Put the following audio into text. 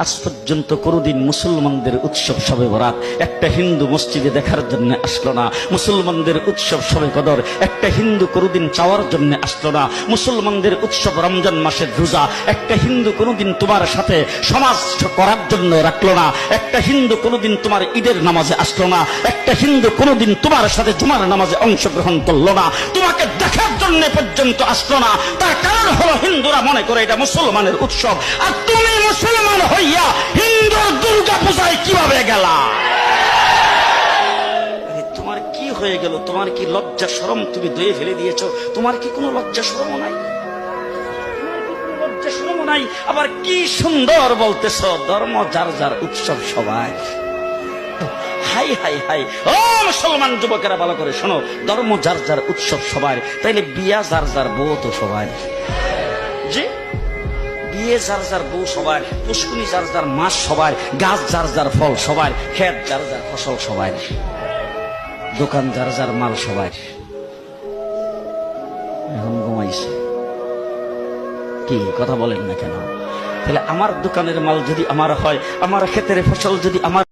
আজ পর্যন্ত কোনোদিন মুসলমানদের উৎসব শবে বরাত একটা হিন্দু মসজিদে দেখার জন্য আসলো না, মুসলমানদের উৎসব শবে কদর একটা হিন্দু কোনোদিন চাওয়ার জন্য আসলো না, মুসলমানদের উৎসব রমজান মাসের রোজা একটা হিন্দু কোনোদিন তোমার সাথে সমাজ করার জন্য রাখলো না, একটা হিন্দু কোনোদিন তোমার ঈদের নামাজে আসলো না, একটা হিন্দু কোনোদিন তোমার সাথে জুমার নামাজে অংশগ্রহণ করলো না, তোমাকে দেখার জন্য পর্যন্ত আসলো না। তার কারণ হলো হিন্দুরা মনে করে এটা মুসলমানের উৎসব, আর তুমি মুসলমান হইয়া হিন্দুর দুর্গা পূজায় কিভাবে গেলা? তোমার কি হয়ে গেল? তোমার কি লজ্জা শরম তুমি ধুয়ে ফেলে দিয়েছো? তোমার কি কোনো লজ্জা শরম নাই? লজ্জা শরম নাই? আবার কি সুন্দর বলতেছ, ধর্ম যার যার উৎসব সবাই। হাই হাই হাই, ও মুসলমান যুবকেরা ভালো করে শোনো, ধর্ম যার যার উৎসব সবার, তাইলে বিয়া যার যার বউ তো সবার। জি, বিয়ে যার যার বউ সবার, পুষ্কুনি যার যার মাস সবার, গাছ যার যার ফল সবার, ক্ষেত যার যার ফসল সবার, দোকান যার যার মাল সবার। এখন ঘুমাইছে কি কথা বলেন না কেন? তাহলে আমার দোকানের মাল যদি আমার হয়, আমার ক্ষেতের ফসল যদি আমার